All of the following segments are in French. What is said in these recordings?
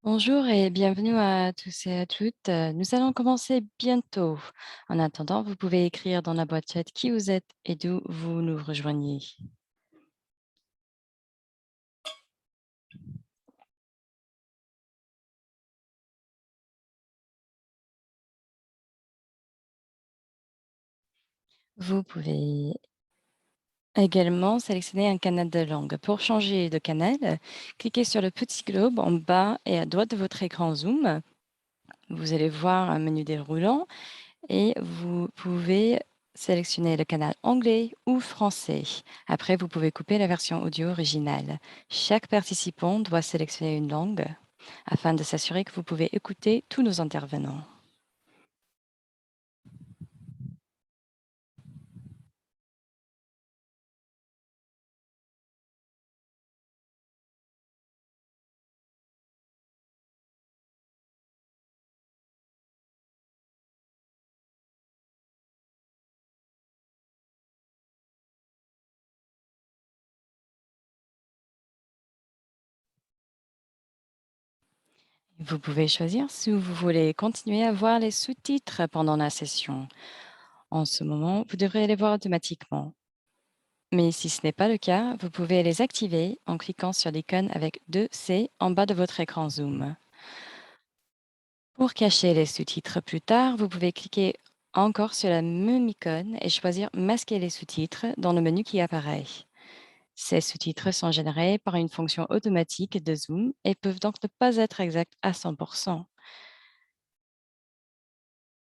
Bonjour et bienvenue à tous et à toutes. Nous allons commencer bientôt. En attendant, vous pouvez écrire dans la boîte chat qui vous êtes et d'où vous nous rejoignez. Vous pouvez également sélectionner un canal de langue. Pour changer de canal, cliquez sur le petit globe en bas et à droite de votre écran Zoom. Vous allez voir un menu déroulant et vous pouvez sélectionner le canal anglais ou français. Après, vous pouvez couper la version audio originale. Chaque participant doit sélectionner une langue afin de s'assurer que vous pouvez écouter tous nos intervenants. Vous pouvez choisir si vous voulez continuer à voir les sous-titres pendant la session. En ce moment, vous devrez les voir automatiquement. Mais si ce n'est pas le cas, vous pouvez les activer en cliquant sur l'icône avec 2C en bas de votre écran Zoom. Pour cacher les sous-titres plus tard, vous pouvez cliquer encore sur la même icône et choisir Masquer les sous-titres dans le menu qui apparaît. Ces sous-titres sont générés par une fonction automatique de Zoom et peuvent donc ne pas être exacts à 100%.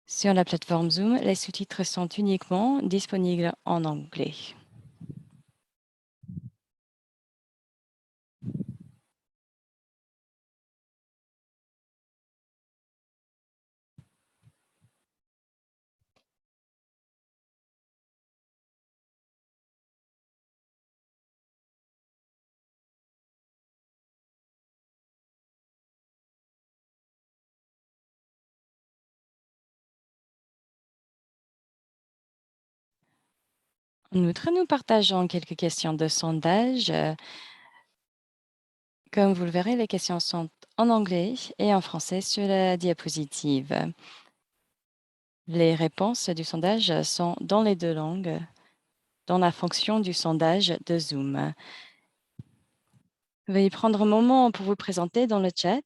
Sur la plateforme Zoom, les sous-titres sont uniquement disponibles en anglais. En outre, nous partageons quelques questions de sondage. Comme vous le verrez, les questions sont en anglais et en français sur la diapositive. Les réponses du sondage sont dans les deux langues, dans la fonction du sondage de Zoom. Veuillez prendre un moment pour vous présenter dans le chat,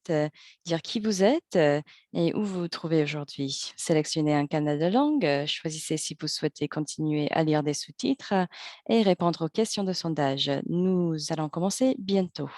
dire qui vous êtes et où vous vous trouvez aujourd'hui. Sélectionnez un canal de langue, choisissez si vous souhaitez continuer à lire des sous-titres et répondre aux questions de sondage. Nous allons commencer bientôt.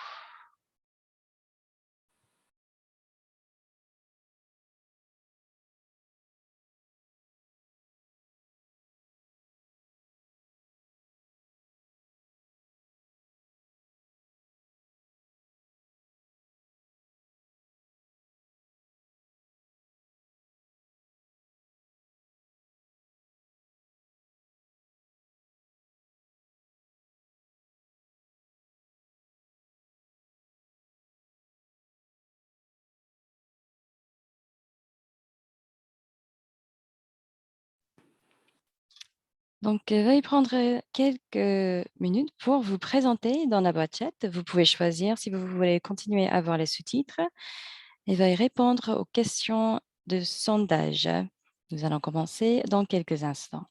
Donc, veuillez prendre quelques minutes pour vous présenter dans la boîte chat. Vous pouvez choisir si vous voulez continuer à voir les sous-titres et veuillez répondre aux questions de sondage. Nous allons commencer dans quelques instants.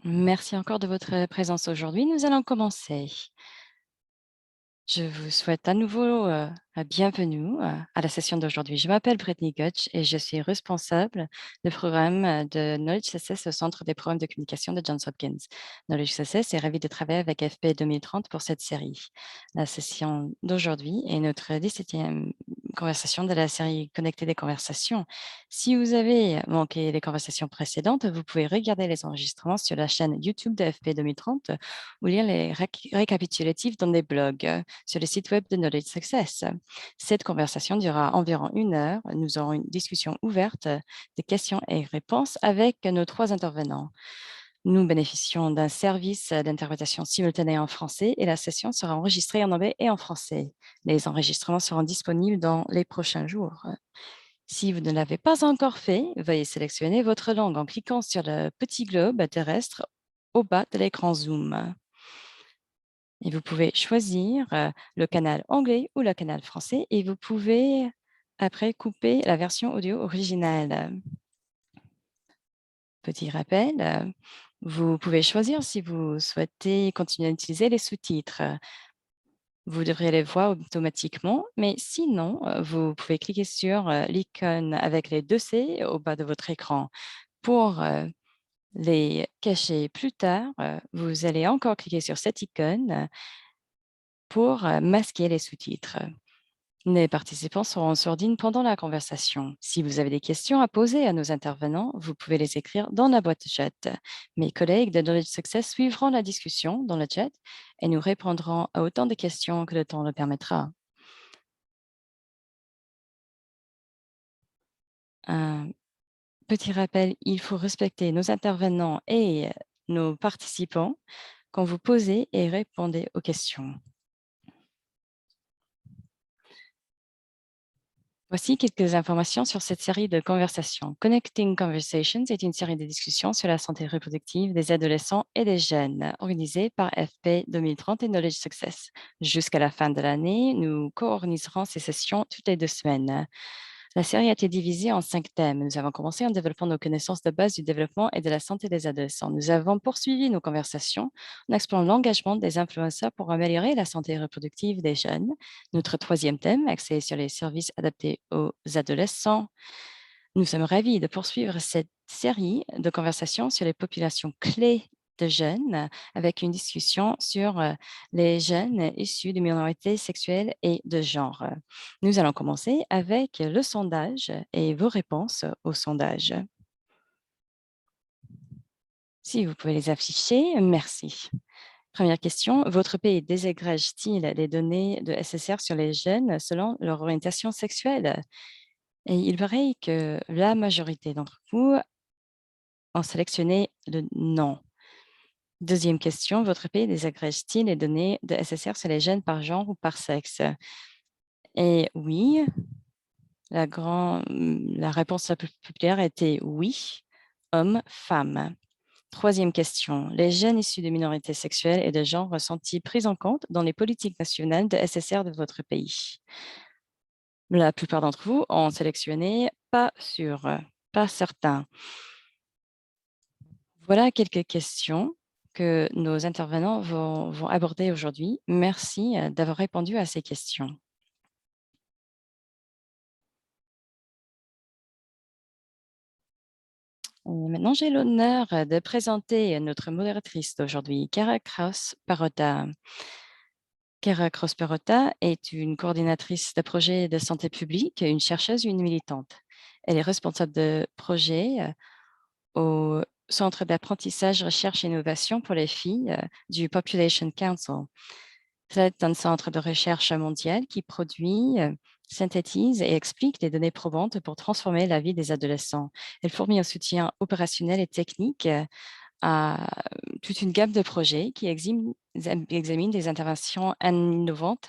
Merci encore de votre présence aujourd'hui. Nous allons commencer. Je vous souhaite à nouveau la bienvenue à la session d'aujourd'hui. Je m'appelle Brittany Gutsch et je suis responsable du programme de Knowledge Success au Centre des programmes de communication de Johns Hopkins. Knowledge Success est ravi de travailler avec FP 2030 pour cette série. La session d'aujourd'hui est notre 17e conversation de la série Connecter des conversations. Si vous avez manqué les conversations précédentes, vous pouvez regarder les enregistrements sur la chaîne YouTube de FP 2030 ou lire les récapitulatifs dans des blogs sur le site web de Knowledge Success. Cette conversation durera environ 1 heure. Nous aurons une discussion ouverte de questions et réponses avec nos 3 intervenants. Nous bénéficions d'un service d'interprétation simultanée en français et la session sera enregistrée en anglais et en français. Les enregistrements seront disponibles dans les prochains jours. Si vous ne l'avez pas encore fait, veuillez sélectionner votre langue en cliquant sur le petit globe terrestre au bas de l'écran Zoom. Et vous pouvez choisir le canal anglais ou le canal français et vous pouvez après couper la version audio originale. Petit rappel, vous pouvez choisir si vous souhaitez continuer à utiliser les sous-titres. Vous devrez les voir automatiquement, mais sinon, vous pouvez cliquer sur l'icône avec les 2 C au bas de votre écran. Pour les cacher plus tard, vous allez encore cliquer sur cette icône pour masquer les sous-titres. Les participants seront en sourdine pendant la conversation. Si vous avez des questions à poser à nos intervenants, vous pouvez les écrire dans la boîte chat. Mes collègues de Knowledge Success suivront la discussion dans le chat et nous répondrons à autant de questions que le temps le permettra. Un petit rappel, il faut respecter nos intervenants et nos participants quand vous posez et répondez aux questions. Voici quelques informations sur cette série de conversations. Connecting Conversations est une série de discussions sur la santé reproductive des adolescents et des jeunes, organisée par FP 2030 et Knowledge Success. Jusqu'à la fin de l'année, nous co-organiserons ces sessions toutes les 2 semaines. La série a été divisée en 5 thèmes. Nous avons commencé en développant nos connaissances de base du développement et de la santé des adolescents. Nous avons poursuivi nos conversations en explorant l'engagement des influenceurs pour améliorer la santé reproductive des jeunes. Notre 3e thème, axé sur les services adaptés aux adolescents. Nous sommes ravis de poursuivre cette série de conversations sur les populations clés de jeunes avec une discussion sur les jeunes issus de minorités sexuelles et de genre. Nous allons commencer avec le sondage et vos réponses au sondage. Si vous pouvez les afficher, merci. Première question, votre pays désagrège-t-il les données de SSR sur les jeunes selon leur orientation sexuelle? Et il paraît que la majorité d'entre vous ont sélectionné le non. Deuxième question, votre pays désagrège-t-il les données de SSR sur les jeunes par genre ou par sexe? Et oui, la réponse la plus populaire était oui, hommes, femmes. Troisième question, les jeunes issus de minorités sexuelles et de genre sont-ils pris en compte dans les politiques nationales de SSR de votre pays? La plupart d'entre vous ont sélectionné pas sûr, pas certain. Voilà quelques questions que nos intervenants vont aborder aujourd'hui. Merci d'avoir répondu à ces questions. Maintenant, j'ai l'honneur de présenter notre modératrice d'aujourd'hui, Kara Kraus-Parota. Kara Kraus-Parota est une coordinatrice de projet de santé publique, une chercheuse et une militante. Elle est responsable de projet au Centre d'apprentissage, recherche et innovation pour les filles du Population Council. C'est un centre de recherche mondial qui produit, synthétise et explique les données probantes pour transformer la vie des adolescents. Elle fournit un soutien opérationnel et technique à toute une gamme de projets qui examinent des interventions innovantes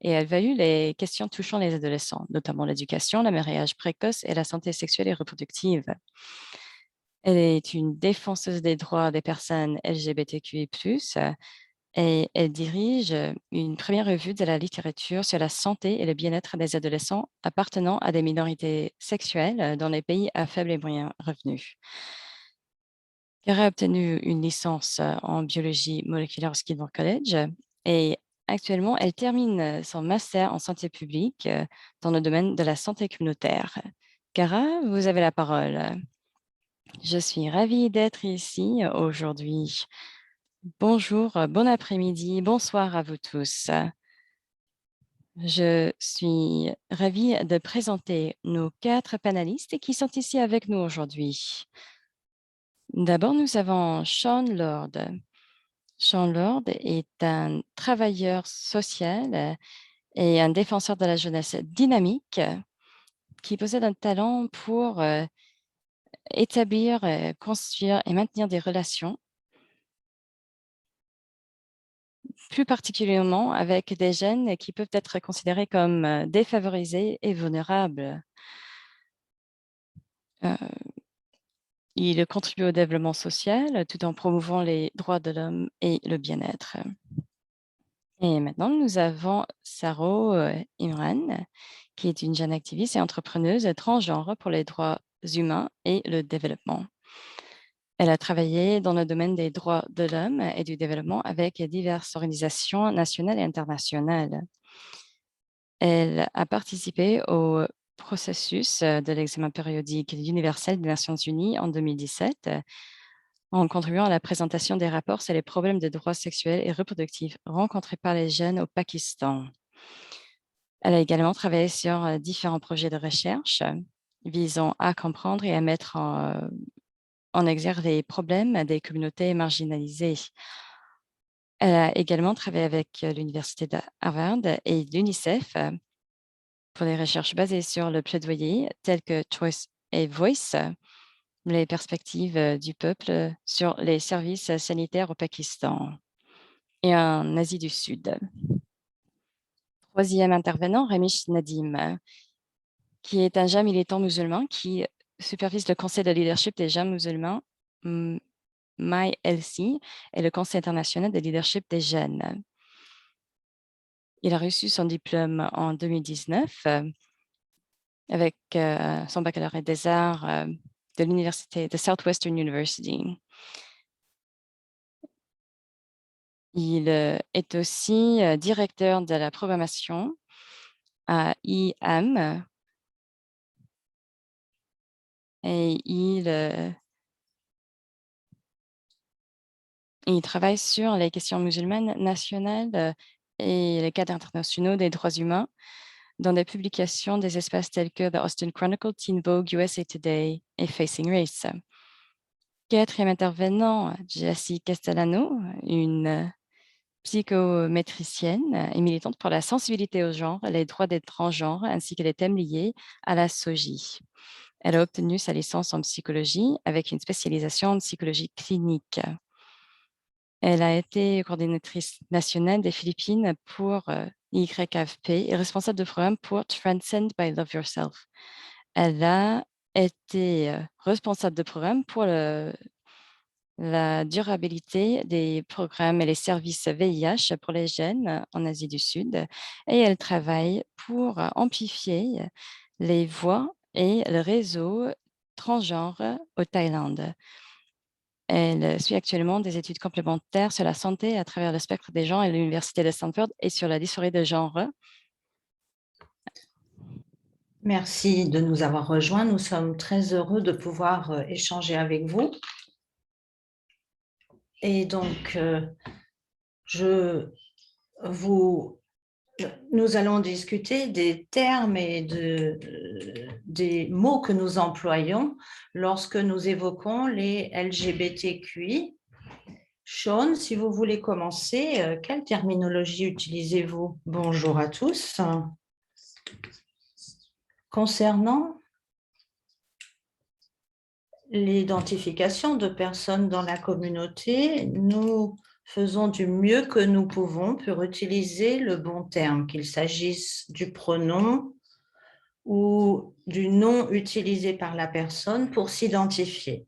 et elle évalue les questions touchant les adolescents, notamment l'éducation, le mariage précoce et la santé sexuelle et reproductive. Elle est une défenseuse des droits des personnes LGBTQI+, et elle dirige une première revue de la littérature sur la santé et le bien-être des adolescents appartenant à des minorités sexuelles dans les pays à faible et moyen revenu. Cara a obtenu une licence en biologie moléculaire au Skidmore College et actuellement, elle termine son master en santé publique dans le domaine de la santé communautaire. Cara, vous avez la parole. Je suis ravie d'être ici aujourd'hui. Bonjour, bon après-midi, bonsoir à vous tous. Je suis ravie de présenter nos 4 panélistes qui sont ici avec nous aujourd'hui. D'abord, nous avons Sean Lord. Sean Lord est un travailleur social et un défenseur de la jeunesse dynamique qui possède un talent pour établir, construire et maintenir des relations, plus particulièrement avec des jeunes qui peuvent être considérés comme défavorisés et vulnérables. Il contribue au développement social tout en promouvant les droits de l'homme et le bien-être. Et maintenant, nous avons Saro Imran, qui est une jeune activiste et entrepreneuse transgenre pour les droits humains et le développement. Elle a travaillé dans le domaine des droits de l'homme et du développement avec diverses organisations nationales et internationales. Elle a participé au processus de l'examen périodique universel des Nations unies en 2017 en contribuant à la présentation des rapports sur les problèmes de droits sexuels et reproductifs rencontrés par les jeunes au Pakistan. Elle a également travaillé sur différents projets de recherche visant à comprendre et à mettre en exergue les problèmes des communautés marginalisées. Elle a également travaillé avec l'Université de Harvard et l'UNICEF pour des recherches basées sur le plaidoyer, telles que Choice et Voice, les perspectives du peuple sur les services sanitaires au Pakistan et en Asie du Sud. Troisième intervenant, Ramesh Nadim, qui est un jeune militant musulman qui supervise le Conseil de leadership des jeunes musulmans, MyLC, et le Conseil international de leadership des jeunes. Il a reçu son diplôme en 2019 avec son baccalauréat des arts de l'université de Southwestern University. Il est aussi directeur de la programmation à IAM et il travaille sur les questions musulmanes nationales et les cadres internationaux des droits humains dans des publications des espaces tels que The Austin Chronicle, Teen Vogue, USA Today et Facing Race. Quatrième intervenant, Jessie Castellano, une psychométricienne et militante pour la sensibilité au genre, les droits des transgenres ainsi que les thèmes liés à la SOGI. Elle a obtenu sa licence en psychologie avec une spécialisation en psychologie clinique. Elle a été coordinatrice nationale des Philippines pour YAFP et responsable de programme pour Transcend by Love Yourself. Elle a été responsable de programme pour la durabilité des programmes et les services VIH pour les jeunes en Asie du Sud et elle travaille pour amplifier les voix et le réseau transgenre au Thaïlande. Elle suit actuellement des études complémentaires sur la santé à travers le spectre des genres à l'Université de Stanford et sur la dysphorie de genre. Merci de nous avoir rejoints. Nous sommes très heureux de pouvoir échanger avec vous. Et donc, nous allons discuter des termes et des mots que nous employons lorsque nous évoquons les LGBTQI. Sean, si vous voulez commencer, quelle terminologie utilisez-vous? Bonjour à tous. Concernant l'identification de personnes dans la communauté, nous faisons du mieux que nous pouvons pour utiliser le bon terme, qu'il s'agisse du pronom ou du nom utilisé par la personne pour s'identifier.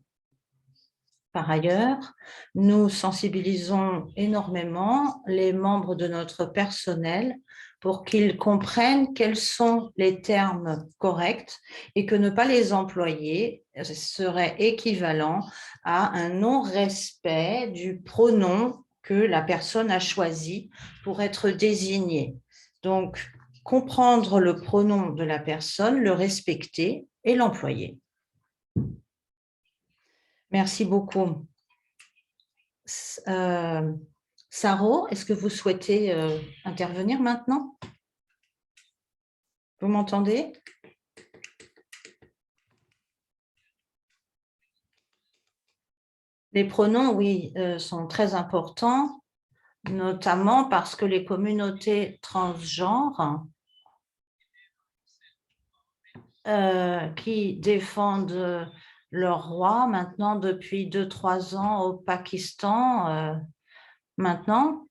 Par ailleurs, nous sensibilisons énormément les membres de notre personnel pour qu'ils comprennent quels sont les termes corrects et que ne pas les employer serait équivalent à un non-respect du pronom que la personne a choisi pour être désignée. Donc, comprendre le pronom de la personne, le respecter et l'employer. Merci beaucoup. Saro, est-ce que vous souhaitez intervenir maintenant? Vous m'entendez? Les pronoms, oui, sont très importants, notamment parce que les communautés transgenres qui défendent leur roi maintenant depuis 2-3 ans au Pakistan maintenant.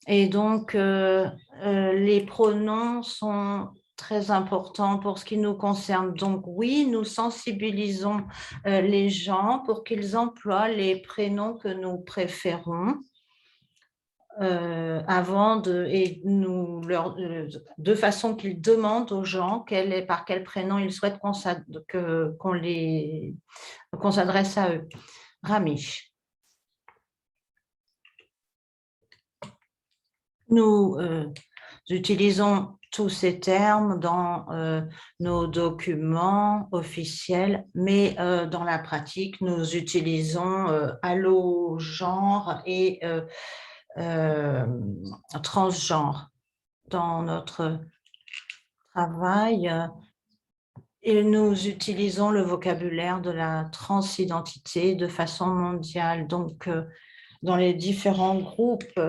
Et donc, les pronoms sont très importants pour ce qui nous concerne. Donc, oui, nous sensibilisons les gens pour qu'ils emploient les prénoms que nous préférons de façon qu'ils demandent aux gens par quel prénom ils souhaitent qu'on s'adresse à eux. Ramish. Nous utilisons tous ces termes dans nos documents officiels, mais dans la pratique, nous utilisons allo genre et transgenre dans notre travail. Et nous utilisons le vocabulaire de la transidentité de façon mondiale. Donc, dans les différents groupes,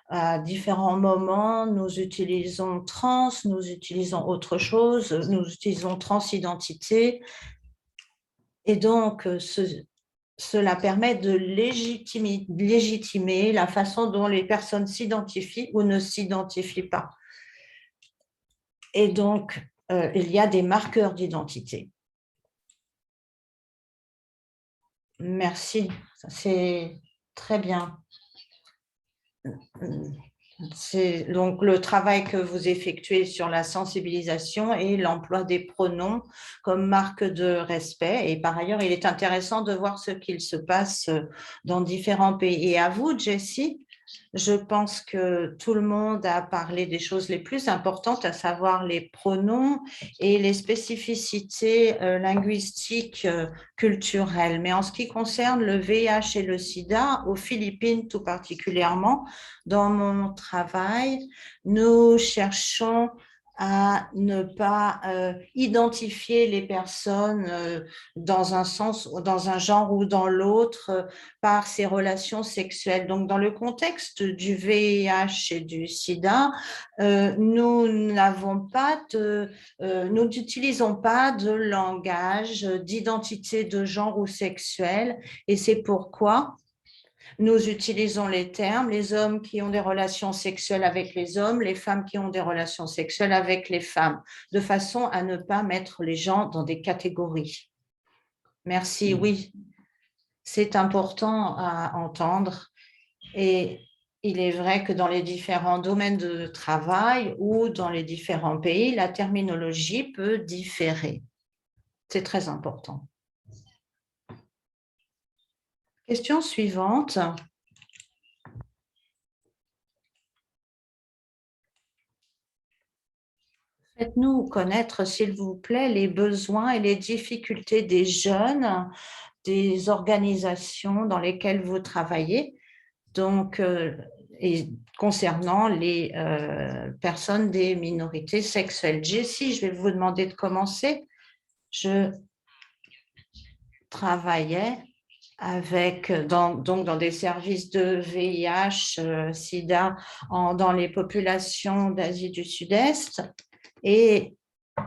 à différents moments, nous utilisons trans, nous utilisons autre chose, nous utilisons transidentité. Et donc, cela permet de légitimer la façon dont les personnes s'identifient ou ne s'identifient pas. Et donc, il y a des marqueurs d'identité. Merci, c'est très bien. C'est donc le travail que vous effectuez sur la sensibilisation et l'emploi des pronoms comme marque de respect. Et par ailleurs, il est intéressant de voir ce qu'il se passe dans différents pays. Et à vous, Jessie, je pense que tout le monde a parlé des choses les plus importantes, à savoir les pronoms et les spécificités linguistiques culturelles. Mais en ce qui concerne le VIH et le sida, aux Philippines tout particulièrement, dans mon travail, nous cherchons à ne pas identifier les personnes dans un sens, dans un genre ou dans l'autre par ces relations sexuelles. Donc, dans le contexte du VIH et du sida, nous n'utilisons pas de langage d'identité de genre ou sexuel, et c'est pourquoi nous utilisons les termes, les hommes qui ont des relations sexuelles avec les hommes, les femmes qui ont des relations sexuelles avec les femmes, de façon à ne pas mettre les gens dans des catégories. Merci, oui, c'est important à entendre. Et il est vrai que dans les différents domaines de travail ou dans les différents pays, la terminologie peut différer. C'est très important. Question suivante. Faites-nous connaître, s'il vous plaît, les besoins et les difficultés des jeunes, des organisations dans lesquelles vous travaillez, donc, et concernant les personnes des minorités sexuelles. Jessie, je vais vous demander de commencer. Je travaillais donc dans des services de VIH, SIDA dans les populations d'Asie du Sud-Est. Et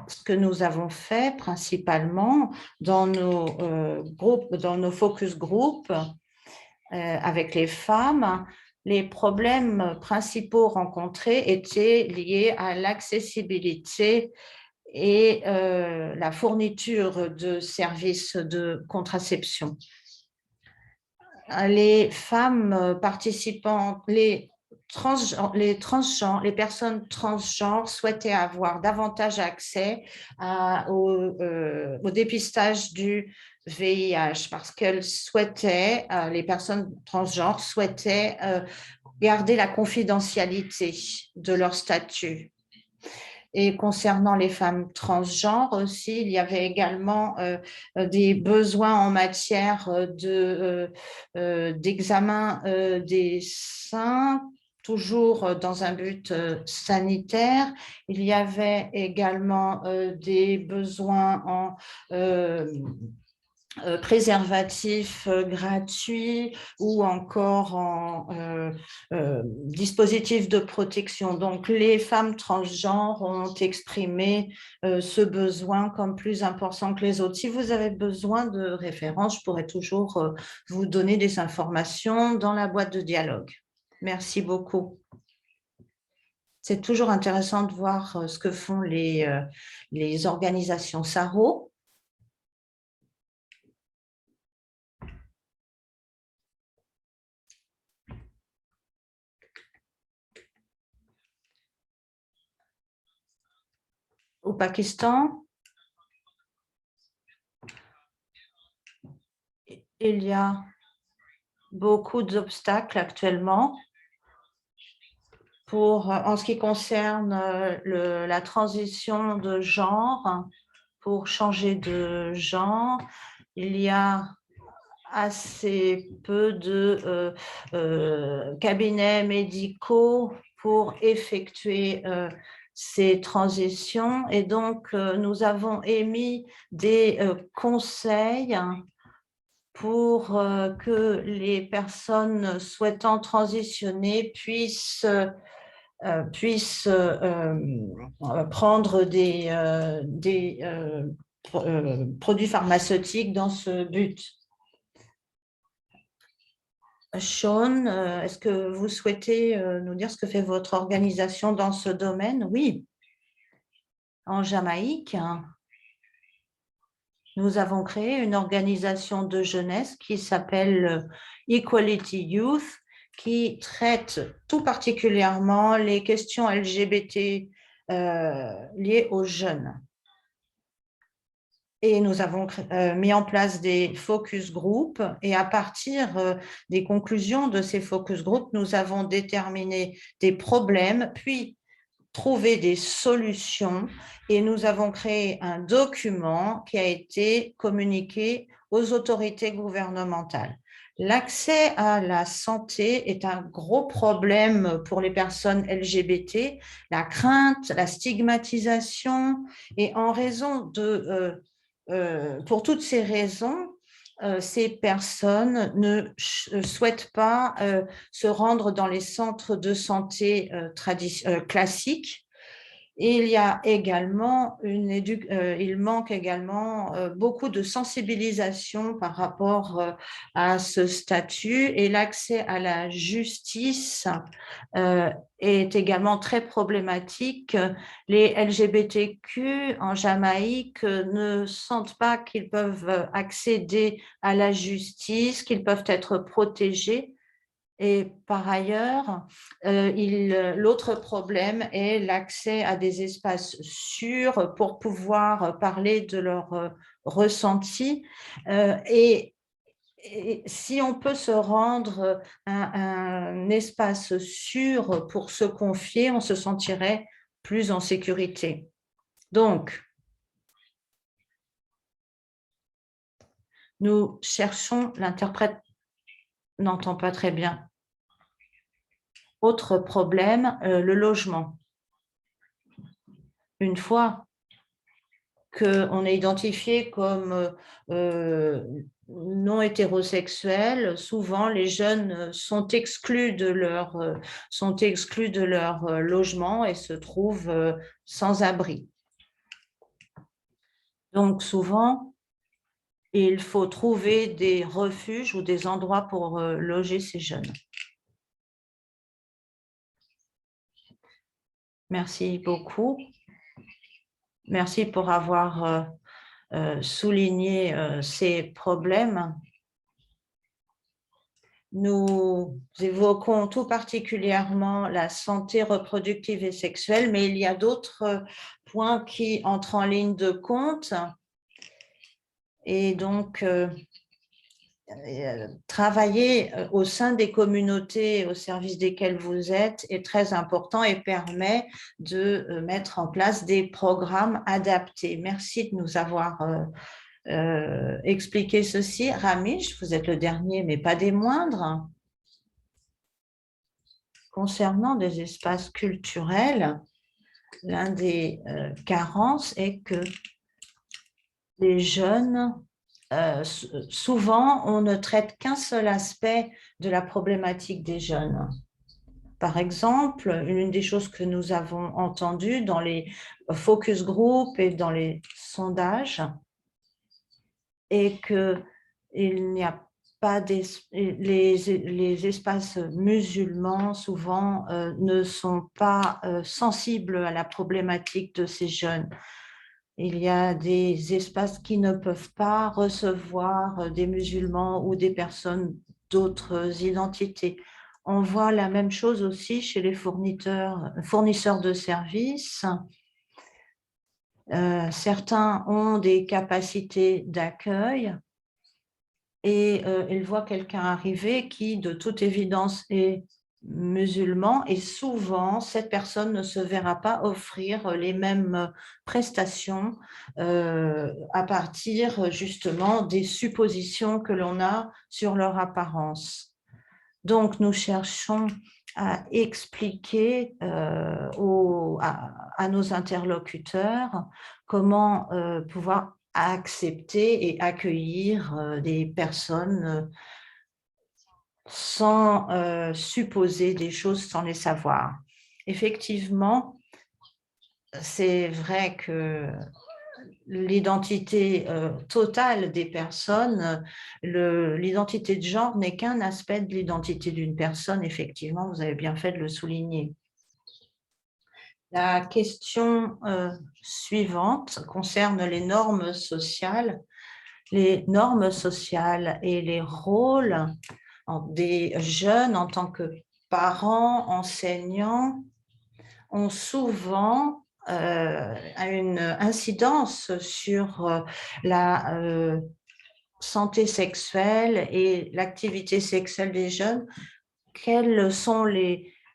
ce que nous avons fait principalement dans nos groupes, dans nos focus groups avec les femmes, les problèmes principaux rencontrés étaient liés à l'accessibilité et la fourniture de services de contraception. Les femmes participantes, les les personnes transgenres souhaitaient avoir davantage accès au dépistage du VIH parce qu'elles souhaitaient, les personnes transgenres souhaitaient garder la confidentialité de leur statut. Et concernant les femmes transgenres aussi, il y avait également des besoins en matière d'examen des seins, toujours dans un but sanitaire. Il y avait également des besoins en préservatifs gratuits ou encore en dispositifs de protection. Donc, les femmes transgenres ont exprimé ce besoin comme plus important que les autres. Si vous avez besoin de références, je pourrais toujours vous donner des informations dans la boîte de dialogue. Merci beaucoup. C'est toujours intéressant de voir ce que font les organisations SARO. Au Pakistan, il y a beaucoup d'obstacles actuellement en ce qui concerne la transition de genre, pour changer de genre. Il y a assez peu de cabinets médicaux pour effectuer ces transitions et donc nous avons émis des conseils pour que les personnes souhaitant transitionner puissent prendre des produits pharmaceutiques dans ce but. Sean, est-ce que vous souhaitez nous dire ce que fait votre organisation dans ce domaine? Oui, en Jamaïque, nous avons créé une organisation de jeunesse qui s'appelle Equality Youth, qui traite tout particulièrement les questions LGBT liées aux jeunes. Et nous avons mis en place des focus group et à partir des conclusions de ces focus group, nous avons déterminé des problèmes, puis trouvé des solutions et nous avons créé un document qui a été communiqué aux autorités gouvernementales. L'accès à la santé est un gros problème pour les personnes LGBT, la crainte, la stigmatisation et en raison de pour toutes ces raisons, ces personnes ne souhaitent pas se rendre dans les centres de santé classiques. Et il y a également il manque également beaucoup de sensibilisation par rapport à ce statut et l'accès à la justice est également très problématique. Les LGBTQ en Jamaïque ne sentent pas qu'ils peuvent accéder à la justice, qu'ils peuvent être protégés. Et par ailleurs, l'autre problème est l'accès à des espaces sûrs pour pouvoir parler de leurs ressentis. Et si on peut se rendre à un espace sûr pour se confier, on se sentirait plus en sécurité. Donc, nous cherchons, l'interprète n'entend pas très bien. Autre problème, le logement. Une fois qu'on est identifié comme non hétérosexuel, souvent les jeunes sont exclus de leur logement et se trouvent sans abri. Donc souvent, il faut trouver des refuges ou des endroits pour loger ces jeunes. Merci beaucoup. Merci pour avoir souligné ces problèmes. Nous évoquons tout particulièrement la santé reproductive et sexuelle, mais il y a d'autres points qui entrent en ligne de compte. Et donc, travailler au sein des communautés au service desquelles vous êtes est très important et permet de mettre en place des programmes adaptés. Merci de nous avoir expliqué ceci. Ramesh, vous êtes le dernier, mais pas des moindres. Concernant des espaces culturels, l'un des carences est que les jeunes, souvent, on ne traite qu'un seul aspect de la problématique des jeunes. Par exemple, une des choses que nous avons entendues dans les focus group et dans les sondages est qu'il n'y a pas les espaces musulmans souvent ne sont pas sensibles à la problématique de ces jeunes. Il y a des espaces qui ne peuvent pas recevoir des musulmans ou des personnes d'autres identités. On voit la même chose aussi chez les fournisseurs de services. Certains ont des capacités d'accueil et ils voient quelqu'un arriver qui, de toute évidence, est musulman et souvent, cette personne ne se verra pas offrir les mêmes prestations à partir justement des suppositions que l'on a sur leur apparence. Donc, nous cherchons à expliquer à nos interlocuteurs comment pouvoir accepter et accueillir des personnes sans supposer des choses sans les savoir. Effectivement, c'est vrai que l'identité totale des personnes, l'identité de genre n'est qu'un aspect de l'identité d'une personne, effectivement, vous avez bien fait de le souligner. La question suivante concerne les normes sociales. Les normes sociales et les rôles des jeunes en tant que parents, enseignants, ont souvent une incidence sur la santé sexuelle et l'activité sexuelle des jeunes. Quels sont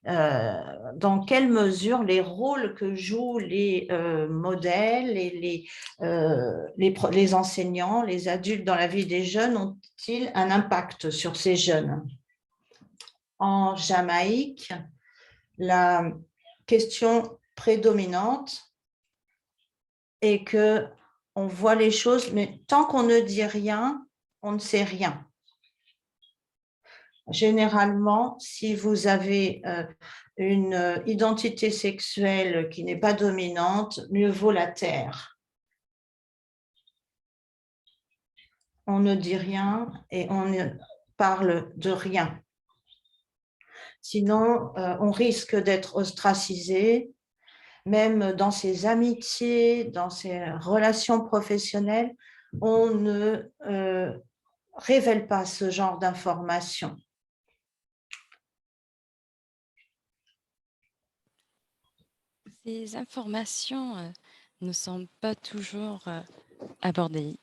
dans quelle mesure les rôles que jouent les modèles et les enseignants, les adultes dans la vie des jeunes ont-ils un impact sur ces jeunes? En Jamaïque, la question prédominante est que on voit les choses, mais tant qu'on ne dit rien, on ne sait rien. Généralement, si vous avez une identité sexuelle qui n'est pas dominante, mieux vaut la taire. On ne dit rien et on ne parle de rien. Sinon, on risque d'être ostracisé, même dans ses amitiés, dans ses relations professionnelles, on ne révèle pas ce genre d'informations. Ces informations ne sont pas toujours abordées.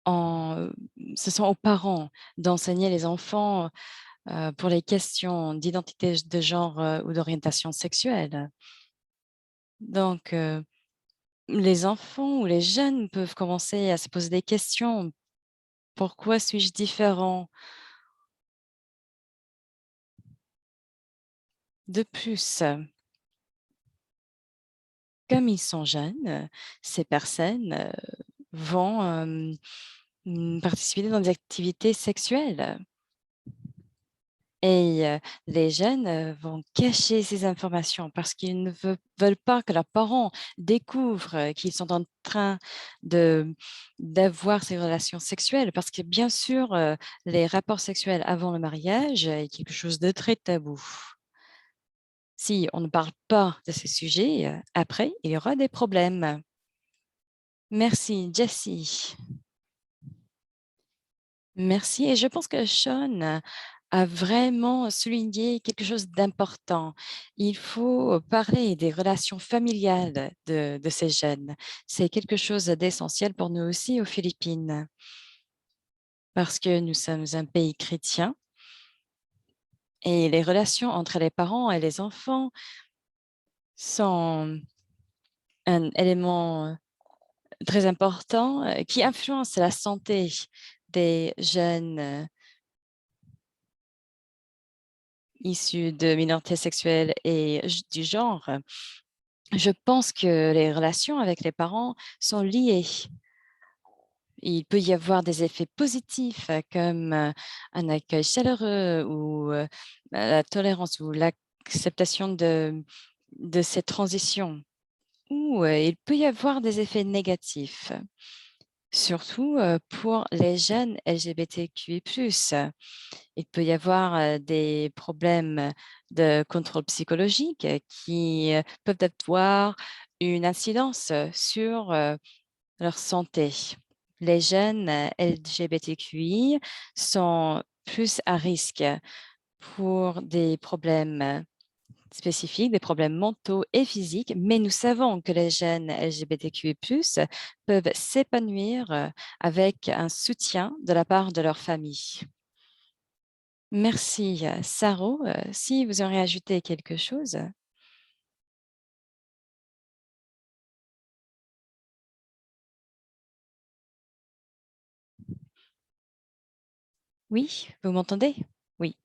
Ce sont aux parents d'enseigner les enfants pour les questions d'identité de genre ou d'orientation sexuelle. Donc, les enfants ou les jeunes peuvent commencer à se poser des questions. Pourquoi suis-je différent? De plus, comme ils sont jeunes, ces personnes vont participer dans des activités sexuelles. Et les jeunes vont cacher ces informations parce qu'ils ne veulent pas que leurs parents découvrent qu'ils sont en train d'avoir ces relations sexuelles. Parce que bien sûr, les rapports sexuels avant le mariage est quelque chose de très tabou. Si on ne parle pas de ces sujets, après, il y aura des problèmes. Merci, Jessie. Merci et je pense que Sean a vraiment souligné quelque chose d'important. Il faut parler des relations familiales de ces jeunes. C'est quelque chose d'essentiel pour nous aussi aux Philippines parce que nous sommes un pays chrétien et les relations entre les parents et les enfants sont un élément très important qui influence la santé des jeunes issus de minorités sexuelles et du genre. Je pense que les relations avec les parents sont liées. Il peut y avoir des effets positifs comme un accueil chaleureux ou la tolérance ou l'acceptation de cette transition. Ou il peut y avoir des effets négatifs, surtout pour les jeunes LGBTQI+. Il peut y avoir des problèmes de contrôle psychologique qui peuvent avoir une incidence sur leur santé. Les jeunes LGBTQI sont plus à risque pour des problèmes spécifiques, des problèmes mentaux et physiques, mais nous savons que les jeunes LGBTQI+ peuvent s'épanouir avec un soutien de la part de leur famille. Merci, Saro. Si vous aurez ajouté quelque chose? Oui, vous m'entendez? Oui.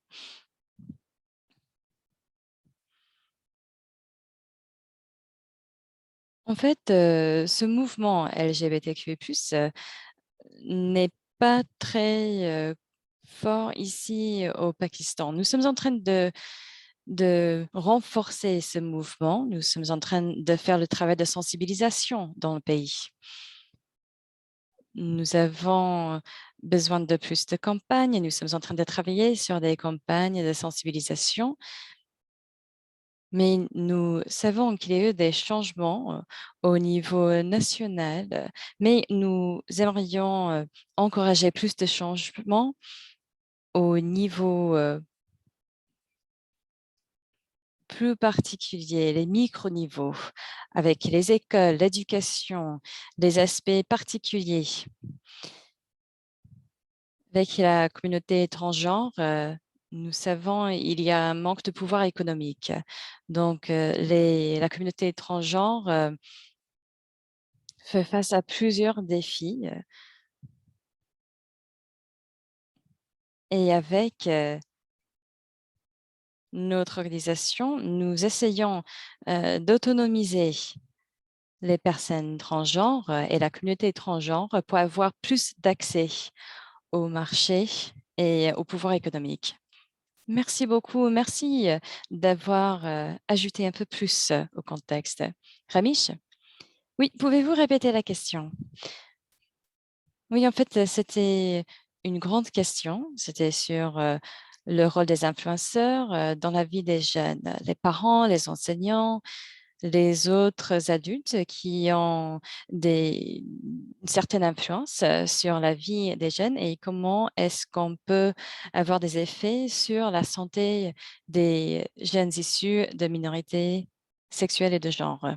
En fait, ce mouvement LGBTQI+, n'est pas très, fort ici au Pakistan. Nous sommes en train de renforcer ce mouvement. Nous sommes en train de faire le travail de sensibilisation dans le pays. Nous avons besoin de plus de campagnes et nous sommes en train de travailler sur des campagnes de sensibilisation, mais nous savons qu'il y a eu des changements, au niveau national, mais nous aimerions, encourager plus de changements au niveau, plus particulier, les micro-niveaux, avec les écoles, l'éducation, les aspects particuliers. Avec la communauté transgenre, nous savons il y a un manque de pouvoir économique. Donc, la communauté transgenre fait face à plusieurs défis et avec notre organisation, nous essayons d'autonomiser les personnes transgenres et la communauté transgenre pour avoir plus d'accès au marché et au pouvoir économique. Merci beaucoup. Merci d'avoir ajouté un peu plus au contexte. Ramish? Oui, pouvez-vous répéter la question? Oui, en fait, c'était une grande question. C'était sur le rôle des influenceurs dans la vie des jeunes, les parents, les enseignants, les autres adultes qui ont une certaine influence sur la vie des jeunes et comment est-ce qu'on peut avoir des effets sur la santé des jeunes issus de minorités sexuelles et de genre.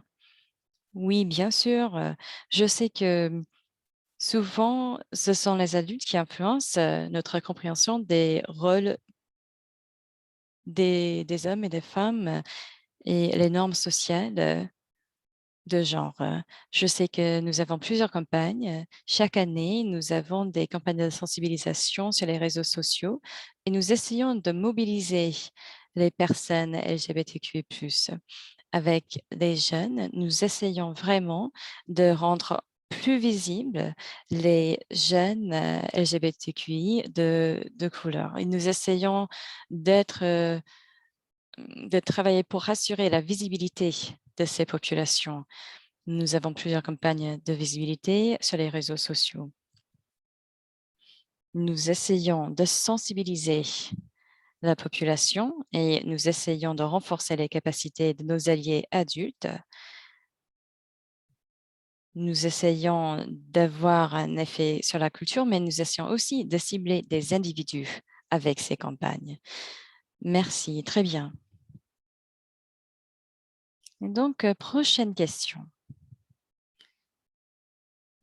Oui, bien sûr. Je sais que souvent, ce sont les adultes qui influencent notre compréhension des rôles des hommes et des femmes et les normes sociales de genre. Je sais que nous avons plusieurs campagnes. Chaque année, nous avons des campagnes de sensibilisation sur les réseaux sociaux et nous essayons de mobiliser les personnes LGBTQI+. Avec les jeunes, nous essayons vraiment de rendre plus visibles les jeunes LGBTQI de couleur. Et nous essayons d'être, de travailler pour assurer la visibilité de ces populations. Nous avons plusieurs campagnes de visibilité sur les réseaux sociaux. Nous essayons de sensibiliser la population et nous essayons de renforcer les capacités de nos alliés adultes Nous essayons d'avoir un effet sur la culture, mais nous essayons aussi de cibler des individus avec ces campagnes. Merci, très bien. Et donc, prochaine question.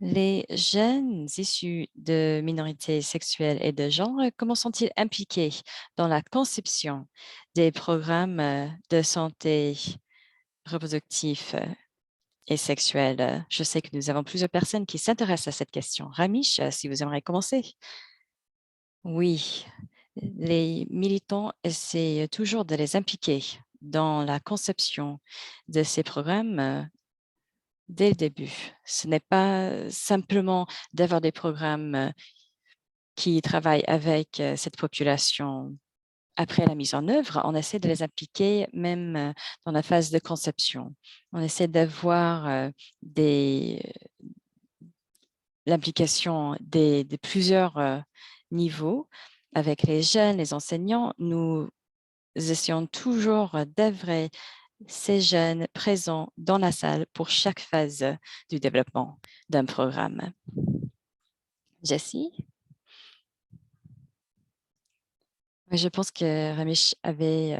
Les jeunes issus de minorités sexuelles et de genre, comment sont-ils impliqués dans la conception des programmes de santé reproductive et sexuelle? Je sais que nous avons plusieurs personnes qui s'intéressent à cette question. Ramish, si vous aimeriez commencer. Oui, les militants essaient toujours de les impliquer dans la conception de ces programmes dès le début. Ce n'est pas simplement d'avoir des programmes qui travaillent avec cette population après la mise en œuvre. On essaie de les impliquer même dans la phase de conception. On essaie d'avoir l'implication de plusieurs niveaux avec les jeunes, les enseignants. Nous essayons toujours d'œuvrer ces jeunes présents dans la salle pour chaque phase du développement d'un programme. Jessie? Je pense que Ramesh avait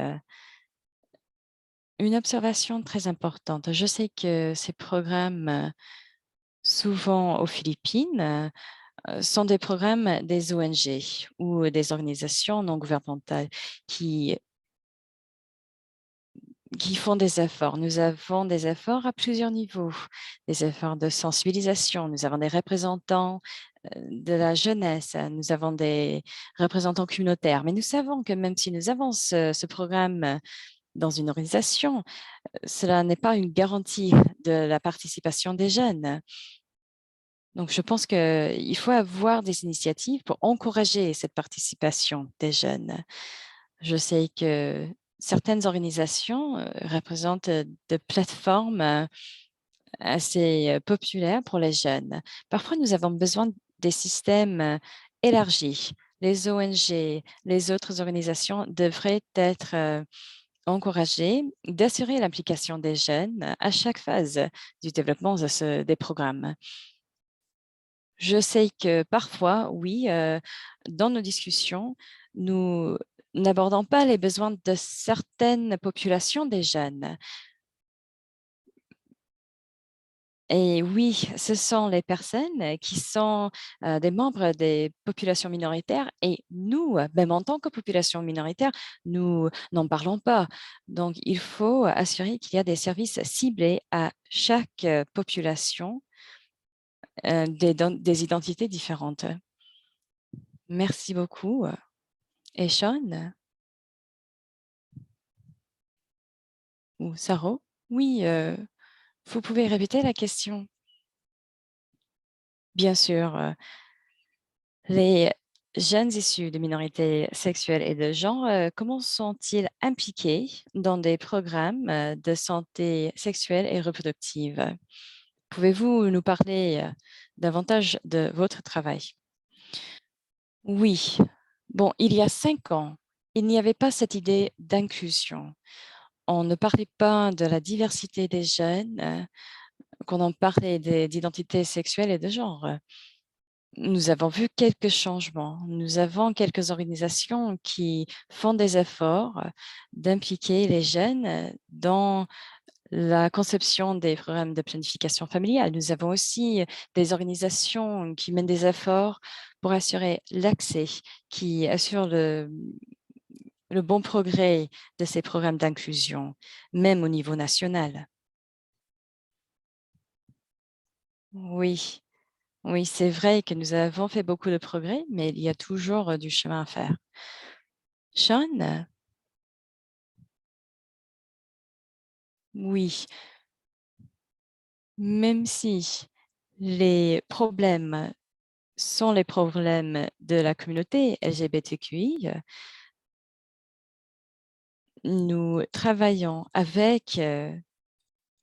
une observation très importante. Je sais que ces programmes, souvent aux Philippines, sont des programmes des ONG ou des organisations non gouvernementales qui font des efforts. Nous avons des efforts à plusieurs niveaux, des efforts de sensibilisation. Nous avons des représentants de la jeunesse, nous avons des représentants communautaires. Mais nous savons que même si nous avons ce programme dans une organisation, cela n'est pas une garantie de la participation des jeunes. Donc, je pense qu'il faut avoir des initiatives pour encourager cette participation des jeunes. Je sais que certaines organisations représentent des plateformes assez populaires pour les jeunes. Parfois, nous avons besoin des systèmes élargis. Les ONG, les autres organisations devraient être encouragées d'assurer l'implication des jeunes à chaque phase du développement des programmes. Je sais que parfois, oui, dans nos discussions, nous n'abordons pas les besoins de certaines populations des jeunes. Et oui, ce sont les personnes qui sont des membres des populations minoritaires et nous, même en tant que population minoritaire, nous n'en parlons pas. Donc, il faut assurer qu'il y a des services ciblés à chaque population des identités différentes. Merci beaucoup. Et Sean ou Saro? Oui, vous pouvez répéter la question. Bien sûr, les jeunes issus de minorités sexuelles et de genre, comment sont-ils impliqués dans des programmes de santé sexuelle et reproductive? Pouvez-vous nous parler davantage de votre travail? Oui. Bon, il y a 5 ans, il n'y avait pas cette idée d'inclusion. On ne parlait pas de la diversité des jeunes, qu'on en parlait d'identité sexuelle et de genre. Nous avons vu quelques changements. Nous avons quelques organisations qui font des efforts d'impliquer les jeunes dans la conception des programmes de planification familiale. Nous avons aussi des organisations qui mènent des efforts pour assurer l'accès, qui assurent le bon progrès de ces programmes d'inclusion, même au niveau national. Oui, oui, c'est vrai que nous avons fait beaucoup de progrès, mais il y a toujours du chemin à faire. Sean? Oui, même si les problèmes sont les problèmes de la communauté LGBTQI, nous travaillons avec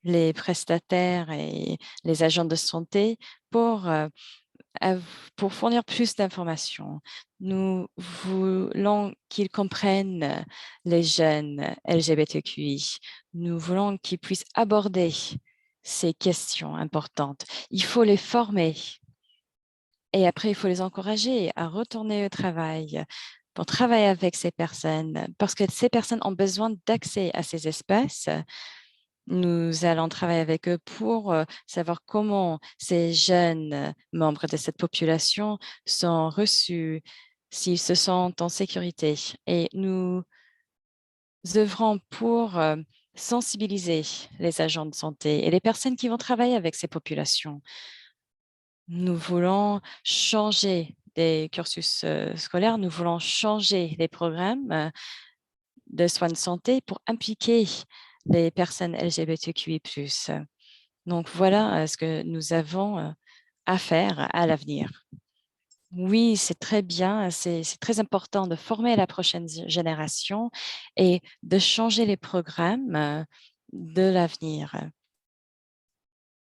les prestataires et les agents de santé pour, pour fournir plus d'informations. Nous voulons qu'ils comprennent les jeunes LGBTQI. Nous voulons qu'ils puissent aborder ces questions importantes. Il faut les former et après, il faut les encourager à retourner au travail pour travailler avec ces personnes parce que ces personnes ont besoin d'accès à ces espaces. Nous allons travailler avec eux pour savoir comment ces jeunes membres de cette population sont reçus, s'ils se sentent en sécurité. Et nous œuvrons pour sensibiliser les agents de santé et les personnes qui vont travailler avec ces populations. Nous voulons changer des cursus scolaires, nous voulons changer les programmes de soins de santé pour impliquer les personnes LGBTQI+. Donc voilà ce que nous avons à faire à l'avenir. Oui, c'est très bien, c'est très important de former la prochaine génération et de changer les programmes de l'avenir.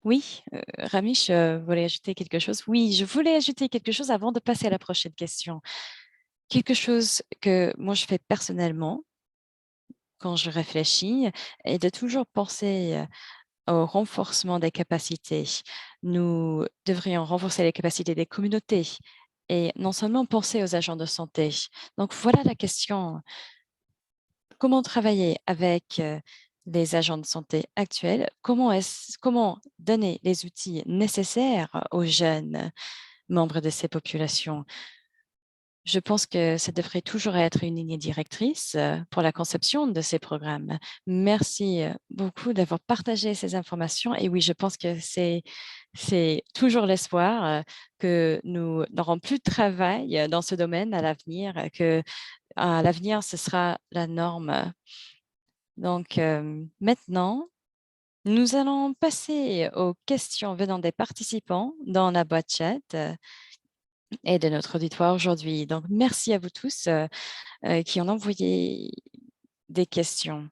Oui, Ramish voulait ajouter quelque chose? Oui, je voulais ajouter quelque chose avant de passer à la prochaine question. Quelque chose que moi je fais personnellement quand je réfléchis est de toujours penser au renforcement des capacités. Nous devrions renforcer les capacités des communautés et non seulement penser aux agents de santé. Donc voilà la question. Comment travailler avec les agents de santé actuels? Comment donner les outils nécessaires aux jeunes membres de ces populations? Je pense que ça devrait toujours être une ligne directrice pour la conception de ces programmes. Merci beaucoup d'avoir partagé ces informations. Et oui, je pense que c'est toujours l'espoir que nous n'aurons plus de travail dans ce domaine à l'avenir, que à l'avenir, ce sera la norme. Donc maintenant, nous allons passer aux questions venant des participants dans la boîte chat et de notre auditoire aujourd'hui. Donc, merci à vous tous qui ont envoyé des questions.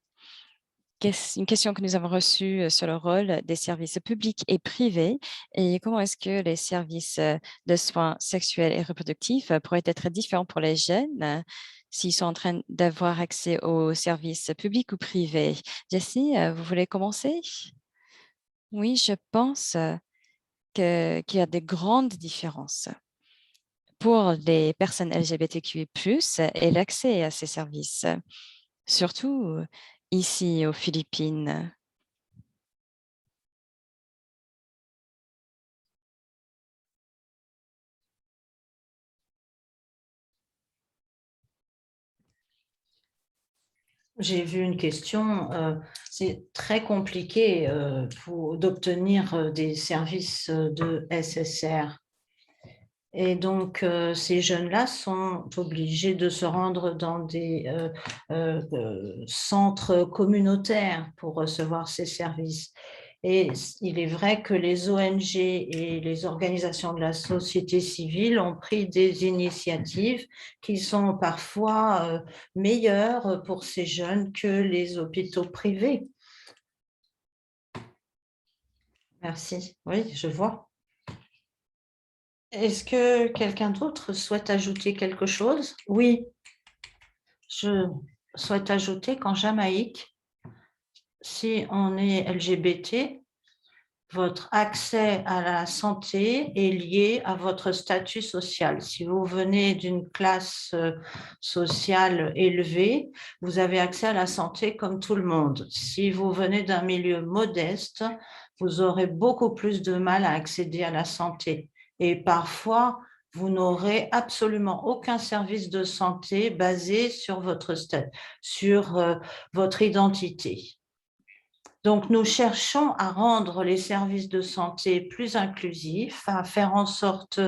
Une question que nous avons reçue sur le rôle des services publics et privés et comment est-ce que les services de soins sexuels et reproductifs pourraient être différents pour les jeunes s'ils sont en train d'avoir accès aux services publics ou privés. Jessie, vous voulez commencer? Oui, je pense qu'il y a des grandes différences pour les personnes LGBTQI+, et l'accès à ces services, surtout ici aux Philippines. J'ai vu une question, c'est très compliqué d'obtenir des services de SSR. Et donc, ces jeunes-là sont obligés de se rendre dans des centres communautaires pour recevoir ces services. Et il est vrai que les ONG et les organisations de la société civile ont pris des initiatives qui sont parfois meilleures pour ces jeunes que les hôpitaux privés. Merci. Oui, je vois. Est-ce que quelqu'un d'autre souhaite ajouter quelque chose? Oui, je souhaite ajouter qu'en Jamaïque, si on est LGBT, votre accès à la santé est lié à votre statut social. Si vous venez d'une classe sociale élevée, vous avez accès à la santé comme tout le monde. Si vous venez d'un milieu modeste, vous aurez beaucoup plus de mal à accéder à la santé. Et parfois, vous n'aurez absolument aucun service de santé basé sur votre identité. Donc, nous cherchons à rendre les services de santé plus inclusifs, à faire en sorte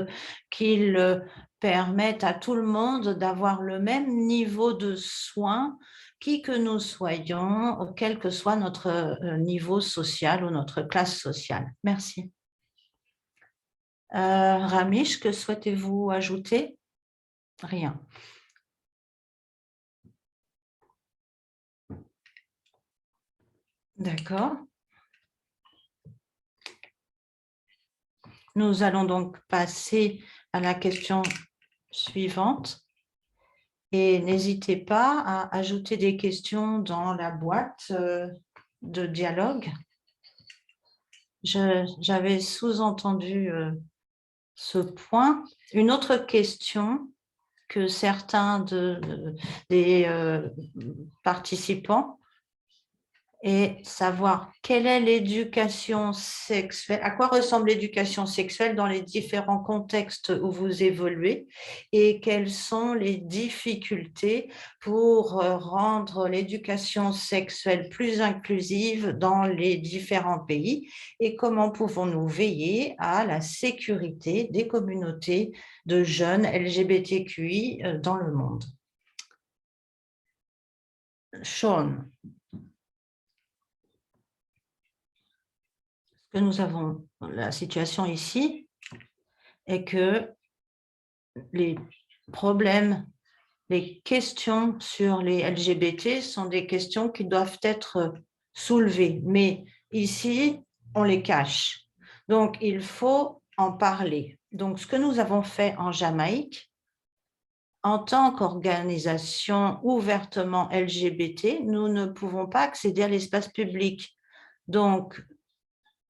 qu'ils permettent à tout le monde d'avoir le même niveau de soins, qui que nous soyons, quel que soit notre niveau social ou notre classe sociale. Merci. Ramish, que souhaitez-vous ajouter? Rien. D'accord. Nous allons donc passer à la question suivante. Et n'hésitez pas à ajouter des questions dans la boîte de dialogue. J'avais sous-entendu ce point. Une autre question que certains des participants et savoir quelle est l'éducation sexuelle, à quoi ressemble l'éducation sexuelle dans les différents contextes où vous évoluez et quelles sont les difficultés pour rendre l'éducation sexuelle plus inclusive dans les différents pays et comment pouvons-nous veiller à la sécurité des communautés de jeunes LGBTQI dans le monde. Sean. Que nous avons la situation ici est que les problèmes, les questions sur les LGBT sont des questions qui doivent être soulevées, mais ici, on les cache. Donc, il faut en parler. Donc, ce que nous avons fait en Jamaïque, en tant qu'organisation ouvertement LGBT, nous ne pouvons pas accéder à l'espace public. Donc,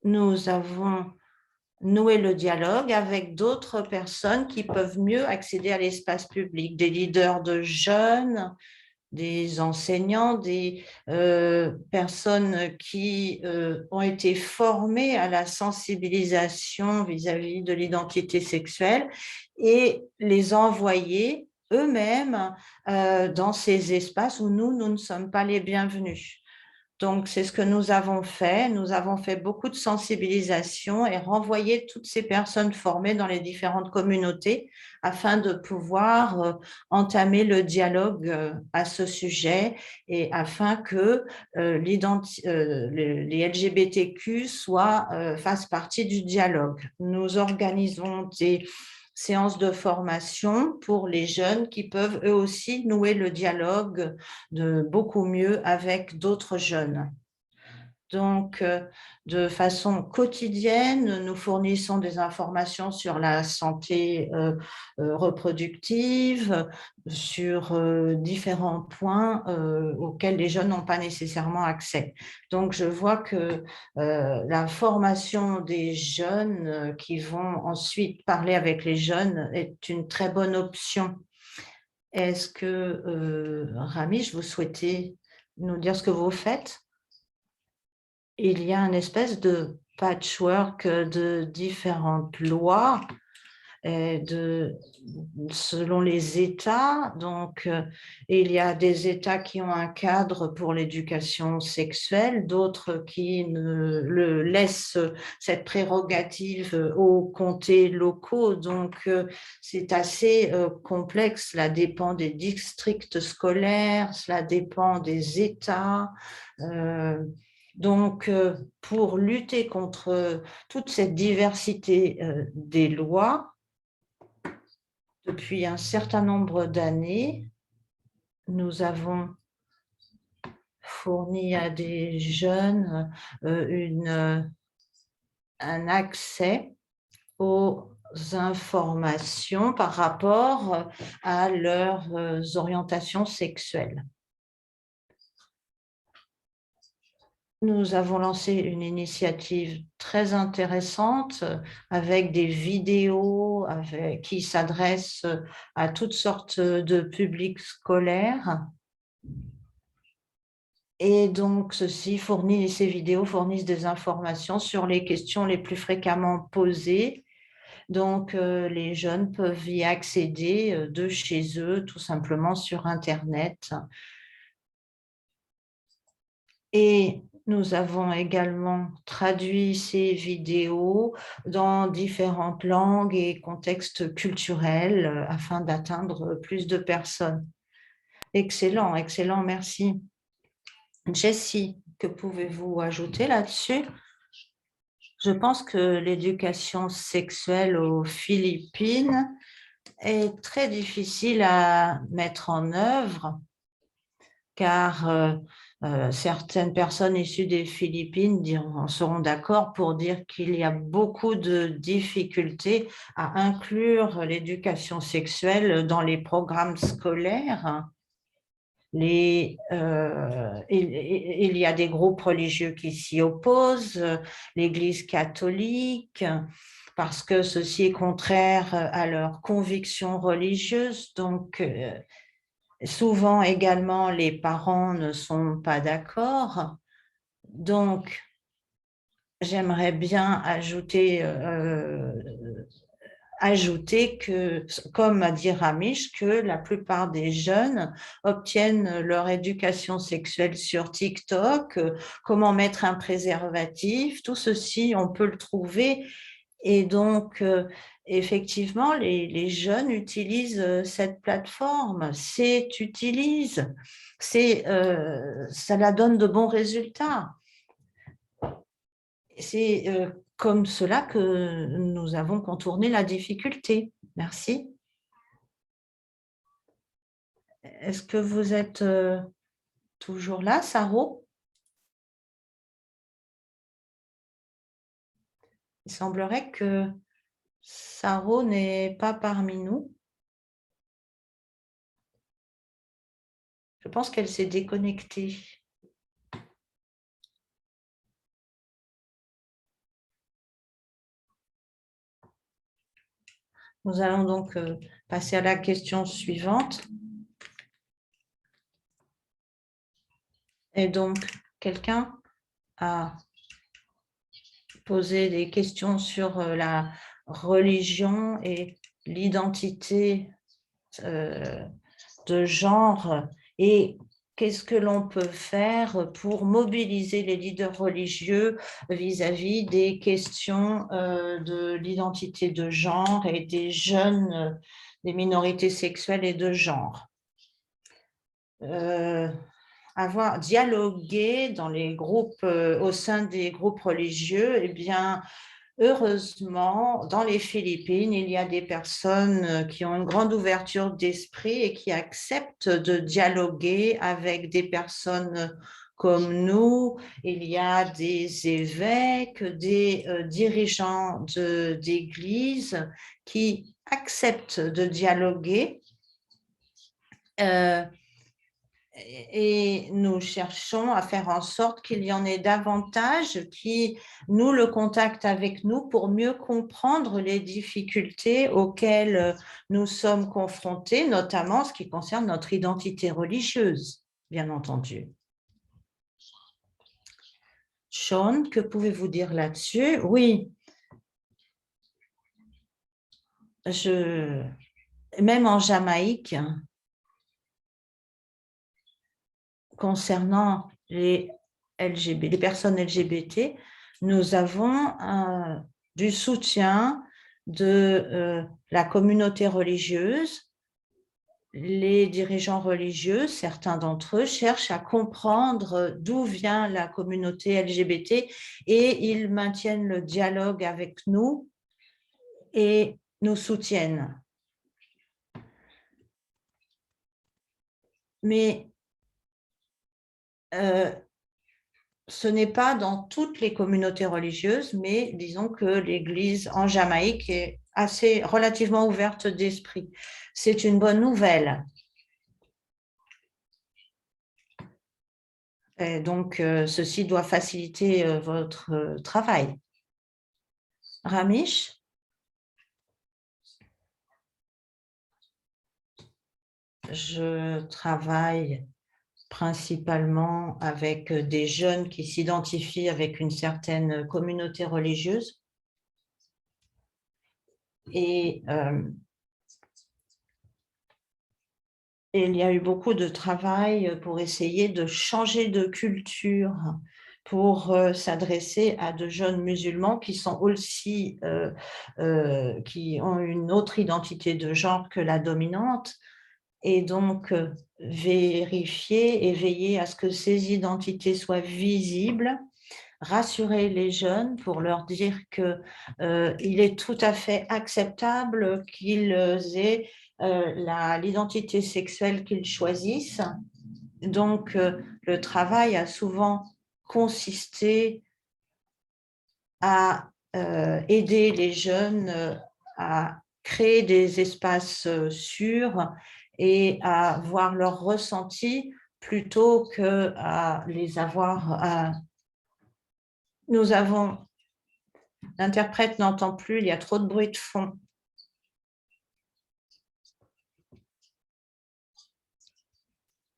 nous avons nouer le dialogue avec d'autres personnes qui peuvent mieux accéder à l'espace public, des leaders de jeunes, des enseignants, des personnes qui ont été formées à la sensibilisation vis-à-vis de l'identité sexuelle et les envoyer eux-mêmes dans ces espaces où nous ne sommes pas les bienvenus. Donc, c'est ce que nous avons fait. Nous avons fait beaucoup de sensibilisation et renvoyé toutes ces personnes formées dans les différentes communautés afin de pouvoir entamer le dialogue à ce sujet et afin que les LGBTQ fassent partie du dialogue. Nous organisons des séances de formation pour les jeunes qui peuvent eux aussi nouer le dialogue de beaucoup mieux avec d'autres jeunes. Donc, de façon quotidienne, nous fournissons des informations sur la santé reproductive, sur différents points auxquels les jeunes n'ont pas nécessairement accès. Donc, je vois que la formation des jeunes qui vont ensuite parler avec les jeunes est une très bonne option. Est-ce que, Ramish, vous souhaitez nous dire ce que vous faites? Il y a une espèce de patchwork de différentes lois selon les États. Donc, il y a des États qui ont un cadre pour l'éducation sexuelle, d'autres qui ne laissent cette prérogative aux comtés locaux. Donc, c'est assez complexe. Cela dépend des districts scolaires, cela dépend des États. Donc, pour lutter contre toute cette diversité des lois, depuis un certain nombre d'années, nous avons fourni à des jeunes un accès aux informations par rapport à leurs orientations sexuelles. Nous avons lancé une initiative très intéressante avec des vidéos qui s'adressent à toutes sortes de publics scolaires. Et donc, ces vidéos fournissent des informations sur les questions les plus fréquemment posées. Donc, les jeunes peuvent y accéder de chez eux, tout simplement sur Internet. Et nous avons également traduit ces vidéos dans différentes langues et contextes culturels afin d'atteindre plus de personnes. Excellent, excellent, merci. Jessie, que pouvez-vous ajouter là-dessus? Je pense que l'éducation sexuelle aux Philippines est très difficile à mettre en œuvre car certaines personnes issues des Philippines seront d'accord pour dire qu'il y a beaucoup de difficultés à inclure l'éducation sexuelle dans les programmes scolaires. Il y a des groupes religieux qui s'y opposent, l'Église catholique, parce que ceci est contraire à leurs convictions religieuses. Donc, souvent également, les parents ne sont pas d'accord. Donc, j'aimerais bien ajouter que, comme a dit Ramesh, que la plupart des jeunes obtiennent leur éducation sexuelle sur TikTok, comment mettre un préservatif, tout ceci, on peut le trouver. Et donc, effectivement, les jeunes utilisent cette plateforme, ça la donne de bons résultats. C'est comme cela que nous avons contourné la difficulté. Merci. Est-ce que vous êtes toujours là, Saro? Il semblerait que Saro n'est pas parmi nous. Je pense qu'elle s'est déconnectée. Nous allons donc passer à la question suivante. Et donc, quelqu'un a posé des questions sur la religion et l'identité de genre et qu'est-ce que l'on peut faire pour mobiliser les leaders religieux vis-à-vis des questions de l'identité de genre et des jeunes, des minorités sexuelles et de genre. Avoir dialogué dans les groupes, au sein des groupes religieux, eh bien, heureusement, dans les Philippines, il y a des personnes qui ont une grande ouverture d'esprit et qui acceptent de dialoguer avec des personnes comme nous. Il y a des évêques, des dirigeants d'églises qui acceptent de dialoguer. Et nous cherchons à faire en sorte qu'il y en ait davantage qui nouent le contact avec nous pour mieux comprendre les difficultés auxquelles nous sommes confrontés, notamment en ce qui concerne notre identité religieuse, bien entendu. Sean, que pouvez-vous dire là-dessus? Oui, même en Jamaïque, concernant les personnes LGBT, nous avons du soutien de la communauté religieuse. Les dirigeants religieux, certains d'entre eux, cherchent à comprendre d'où vient la communauté LGBT et ils maintiennent le dialogue avec nous et nous soutiennent. Mais ce n'est pas dans toutes les communautés religieuses, mais disons que l'Église en Jamaïque est relativement ouverte d'esprit. C'est une bonne nouvelle. Et donc, ceci doit faciliter votre travail. Ramesh? Je travaille principalement avec des jeunes qui s'identifient avec une certaine communauté religieuse. Et il y a eu beaucoup de travail pour essayer de changer de culture, pour s'adresser à de jeunes musulmans qui sont aussi, qui ont une autre identité de genre que la dominante, et donc vérifier et veiller à ce que ces identités soient visibles, rassurer les jeunes pour leur dire qu'il est tout à fait acceptable qu'ils aient l'identité sexuelle qu'ils choisissent. Donc, le travail a souvent consisté à aider les jeunes à créer des espaces sûrs et à voir leur ressenti plutôt que à les avoir. Nous avons, l'interprète n'entend plus, il y a trop de bruit de fond.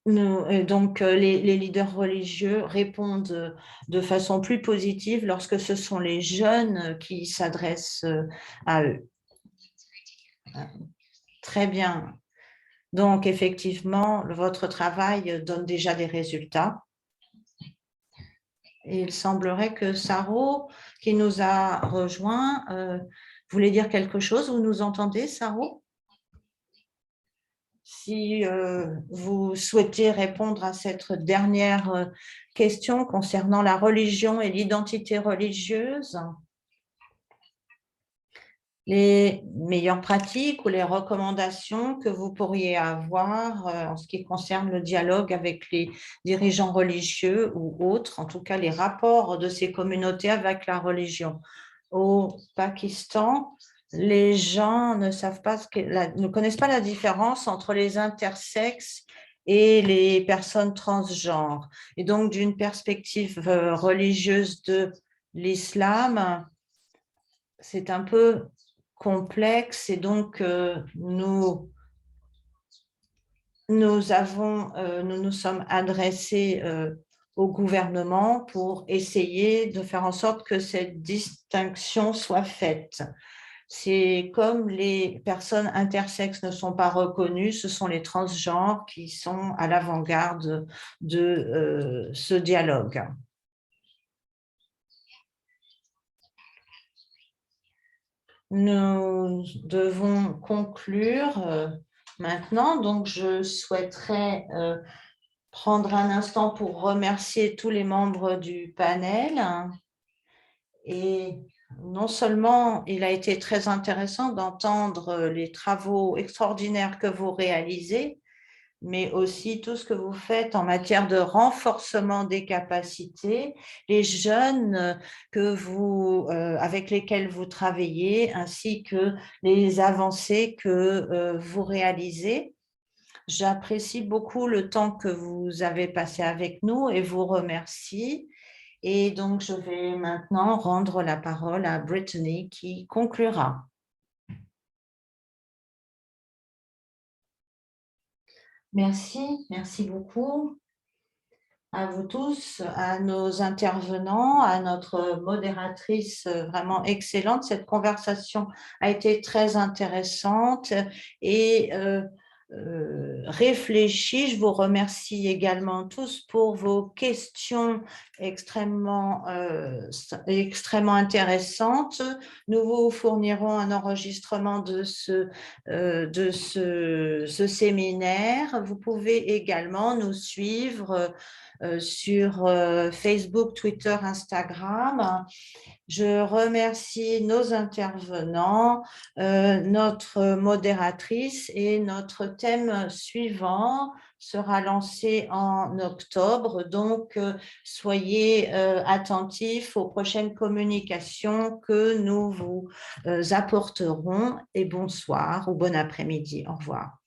Donc, les leaders religieux répondent de façon plus positive lorsque ce sont les jeunes qui s'adressent à eux. Très bien. Donc, effectivement, votre travail donne déjà des résultats. Et il semblerait que Saro, qui nous a rejoint, voulait dire quelque chose. Vous nous entendez, Saro? Si vous souhaitez répondre à cette dernière question concernant la religion et l'identité religieuse, les meilleures pratiques ou les recommandations que vous pourriez avoir en ce qui concerne le dialogue avec les dirigeants religieux ou autres, en tout cas les rapports de ces communautés avec la religion. Au Pakistan, les gens ne connaissent pas la différence entre les intersexes et les personnes transgenres. Et donc, d'une perspective religieuse de l'islam, c'est un peu complexe et donc nous sommes adressés au gouvernement pour essayer de faire en sorte que cette distinction soit faite. C'est comme les personnes intersexes ne sont pas reconnues, ce sont les transgenres qui sont à l'avant-garde de ce dialogue. Nous devons conclure maintenant, donc je souhaiterais prendre un instant pour remercier tous les membres du panel. Et non seulement il a été très intéressant d'entendre les travaux extraordinaires que vous réalisez, mais aussi tout ce que vous faites en matière de renforcement des capacités, les jeunes avec lesquels vous travaillez, ainsi que les avancées que vous réalisez. J'apprécie beaucoup le temps que vous avez passé avec nous et vous remercie. Et donc, je vais maintenant rendre la parole à Brittany qui conclura. Merci beaucoup à vous tous, à nos intervenants, à notre modératrice vraiment excellente. Cette conversation a été très intéressante et réfléchie. Je vous remercie également tous pour vos questions extrêmement intéressantes. Nous vous fournirons un enregistrement de ce séminaire. Vous pouvez également nous suivre sur Facebook, Twitter, Instagram. Je remercie nos intervenants, notre modératrice et notre thème suivant sera lancé en octobre. Donc, soyez attentifs aux prochaines communications que nous vous apporterons et bonsoir ou bon après-midi. Au revoir.